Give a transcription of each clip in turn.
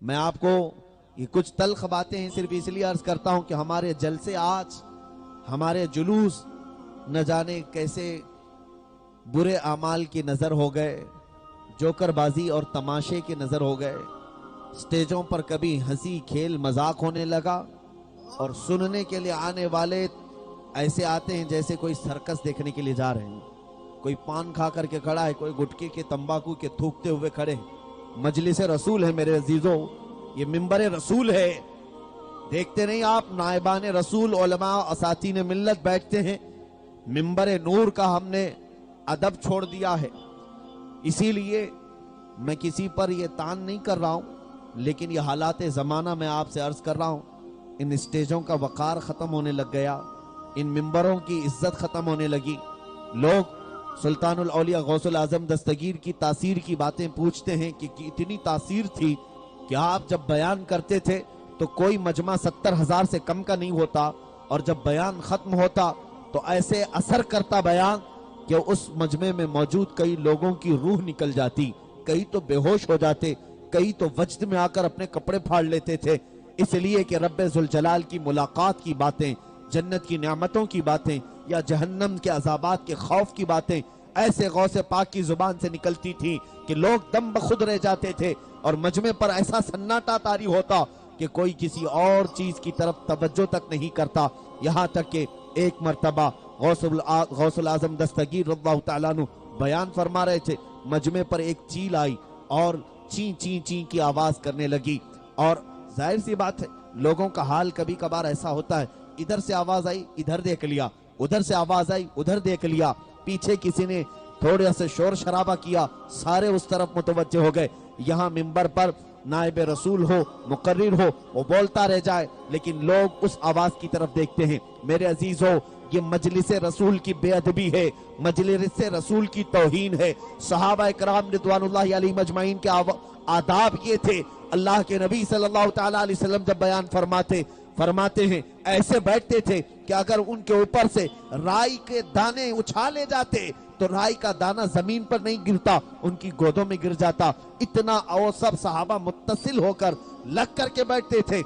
میں آپ کو یہ کچھ تلخ باتیں ہیں صرف اس لیے عرض کرتا ہوں کہ ہمارے جلسے آج، ہمارے جلوس نہ جانے کیسے برے اعمال کی نظر ہو گئے، جوکر بازی اور تماشے کی نظر ہو گئے۔ سٹیجوں پر کبھی ہنسی کھیل مذاق ہونے لگا اور سننے کے لیے آنے والے ایسے آتے ہیں جیسے کوئی سرکس دیکھنے کے لیے جا رہے ہیں۔ کوئی پان کھا کر کے کھڑا ہے، کوئی گٹکے کے تمباکو کے تھوکتے ہوئے کھڑے ہیں۔ مجلس رسول ہے میرے عزیزوں، یہ ممبر رسول ہے۔ دیکھتے نہیں آپ نائبان رسول علماء اساتین ملت بیٹھتے ہیں، ممبر نور کا ہم نے ادب چھوڑ دیا ہے۔ اسی لیے میں کسی پر یہ تان نہیں کر رہا ہوں، لیکن یہ حالات زمانہ میں آپ سے عرض کر رہا ہوں، ان اسٹیجوں کا وقار ختم ہونے لگ گیا، ان ممبروں کی عزت ختم ہونے لگی۔ لوگ سلطان الاولیاء غوث العظم دستگیر کی تاثیر کی باتیں پوچھتے ہیں کہ اتنی تاثیر تھی کہ آپ جب بیان کرتے تھے تو کوئی مجمع 70,000 سے کم کا نہیں ہوتا، اور جب بیان ختم ہوتا تو ایسے اثر کرتا بیان کہ اس مجمع میں موجود کئی لوگوں کی روح نکل جاتی، کئی تو بے ہوش ہو جاتے، کئی تو وجد میں آ کر اپنے کپڑے پھاڑ لیتے تھے، اس لیے کہ رب ذوالجلال کی ملاقات کی باتیں، جنت کی نعمتوں کی باتیں یا جہنم کے عذابات کے خوف کی باتیں ایسے غوث پاک کی زبان سے نکلتی تھی کہ لوگ دم بخود رہ جاتے تھے، اور مجمع پر ایسا سناٹا طاری ہوتا کہ کوئی کسی اور چیز کی طرف توجہ تک نہیں کرتا۔ یہاں تک کہ ایک مرتبہ غوث العظم دستگیر رضی اللہ تعالیٰ عنہ بیان فرما رہے تھے، مجمع پر ایک چیل آئی اور چین چین چین کی آواز کرنے لگی، اور ظاہر سی بات ہے لوگوں کا حال کبھی کبھار ایسا ہوتا ہے، ادھر سے آواز آئی ادھر دیکھ لیا، ادھر سے آواز آئی ادھر دیکھ لیا، پیچھے کسی نے تھوڑے سے شور شرابہ کیا، سارے اس طرف متوجہ ہو گئے۔ یہاں ممبر پر نائب رسول ہو، مقرر ہو، وہ بولتا رہ جائے لیکن لوگ اس آواز کی طرف دیکھتے ہیں۔ میرے عزیزو، یہ مجلس رسول کی بے ادبی ہے، مجلس رسول کی توہین ہے۔ صحابہ کرام رضوان اللہ علیہ مجمعین کے آداب یہ تھے، اللہ کے نبی صلی اللہ تعالیٰ علیہ وسلم جب بیان فرماتے ہیں ایسے بیٹھتے تھے کہ اگر ان کے اوپر سے رائی کے دانے اچھالے جاتے تو رائی کا دانہ زمین پر نہیں گرتا، ان کی گودوں میں گر جاتا۔ اتنا اور سب صحابہ متصل ہو کر لگ کر کے بیٹھتے تھے،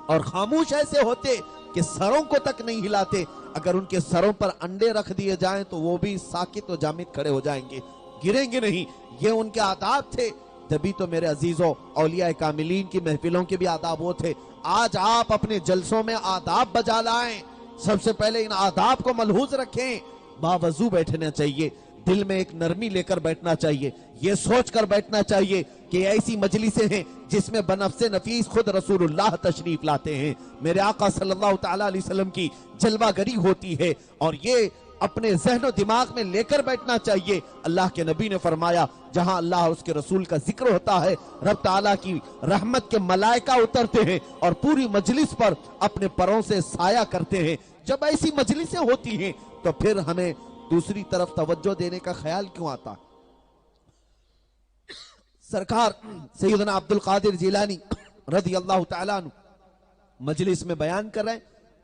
اور خاموش ایسے ہوتے کہ سروں کو تک نہیں ہلاتے۔ اگر ان کے سروں پر انڈے رکھ دیے جائیں تو وہ بھی ساکت و جامد کھڑے ہو جائیں گے، گریں گے نہیں۔ یہ ان کے آداب تھے۔ جبھی تو میرے عزیزوں، اولیاء کاملین کی محفلوں کے بھی آداب وہ تھے۔ آج آپ اپنے جلسوں میں آداب بجا لائیں، سب سے پہلے ان آداب کو ملحوظ رکھیں۔ باوضو بیٹھنا چاہیے، دل میں ایک نرمی لے کر بیٹھنا چاہیے، یہ سوچ کر بیٹھنا چاہیے کہ ایسی مجلسیں ہیں جس میں بنفس نفیس خود رسول اللہ تشریف لاتے ہیں، میرے آقا صلی اللہ تعالیٰ علیہ وسلم کی جلوہ گری ہوتی ہے، اور یہ اپنے ذہن و دماغ میں لے کر بیٹھنا چاہیے۔ اللہ کے نبی نے فرمایا جہاں اللہ اور اس کے رسول کا ذکر ہوتا ہے، رب تعالیٰ کی رحمت کے ملائکہ اترتے ہیں اور پوری مجلس پر اپنے پروں سے سایہ کرتے ہیں۔ جب ایسی مجلسیں ہوتی ہیں تو پھر ہمیں دوسری طرف توجہ دینے کا خیال کیوں آتا؟ سرکار سیدنا عبد القادر جیلانی رضی اللہ تعالیٰ عنہ مجلس میں بیان کر رہے ہیں،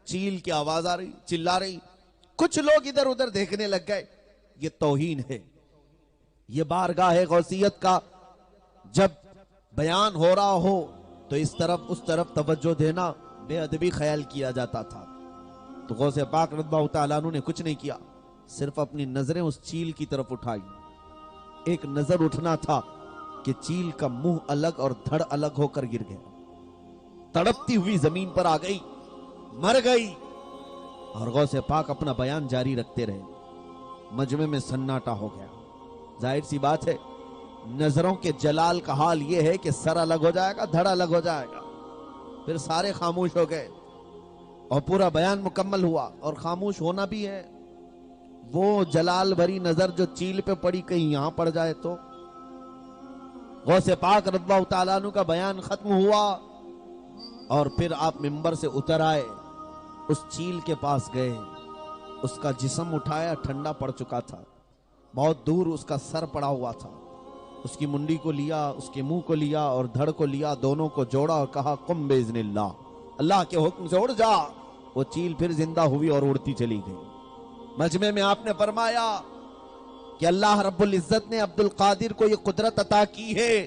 چیل کی آواز آ رہی، چلا رہی، کچھ لوگ ادھر ادھر دیکھنے لگ گئے۔ یہ توہین ہے، یہ بارگاہ غوثیت کا جب بیان ہو رہا ہو تو اس طرف توجہ دینا بے ادبی خیال کیا جاتا تھا۔ تو غوث پاک رضی اللہ تعالیٰ عنہ نے کچھ نہیں کیا، صرف اپنی نظریں اس چیل کی طرف اٹھائی۔ ایک نظر اٹھنا تھا کہ چیل کا منہ الگ اور دھڑ الگ ہو کر گر گیا، تڑپتی ہوئی زمین پر آ گئی، مر گئی، اور غوث پاک اپنا بیان جاری رکھتے رہے۔ مجمع میں سناٹا ہو گیا۔ ظاہر سی بات ہے نظروں کے جلال کا حال یہ ہے کہ سر الگ ہو جائے گا، دھڑ الگ ہو جائے گا۔ پھر سارے خاموش ہو گئے اور پورا بیان مکمل ہوا، اور خاموش ہونا بھی ہے۔ وہ جلال بھری نظر جو چیل پہ پڑی کہیں یہاں پڑ جائے تو۔ غوث پاک رضی اللہ تعالیٰ عنہ کا بیان ختم ہوا اور پھر آپ ممبر سے اتر آئے، اس چیل کے پاس گئے، اس کا جسم اٹھایا، ٹھنڈا پڑ چکا تھا، بہت دور اس کا سر پڑا ہوا تھا، اس کی منڈی کو لیا، اس کے منہ کو لیا اور دھڑ کو لیا، دونوں کو جوڑا اور کہا قم باذن اللہ، اللہ کے حکم سے اڑ جا۔ وہ چیل پھر زندہ ہوئی اور اڑتی چلی گئی۔ مجمع میں آپ نے فرمایا کہ اللہ رب العزت نے عبد القادر کو یہ قدرت عطا کی ہے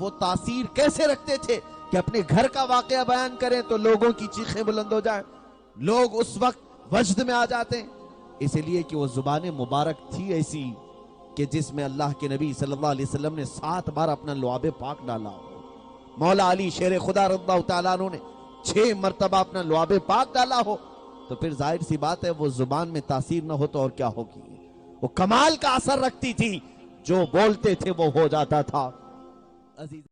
وہ تاثیر کیسے رکھتے تھے کہ اپنے گھر کا واقعہ بیان کریں تو لوگوں کی چیخیں بلند ہو جائیں، لوگ اس وقت وجد میں آ جاتے ہیں، اس لیے کہ وہ زبان مبارک تھی ایسی کہ جس میں اللہ کے نبی صلی اللہ علیہ وسلم نے 7 بار اپنا لعاب پاک ڈالا ہو۔ مولا علی شیر خدا رضی اللہ تعالیٰ عنہ نے 6 مرتبہ اپنا لعاب پاک ڈالا ہو، تو پھر ظاہر سی بات ہے وہ زبان میں تاثیر نہ ہو تو اور کیا ہوگی۔ وہ کمال کا اثر رکھتی تھی، جو بولتے تھے وہ ہو جاتا تھا۔ عزیز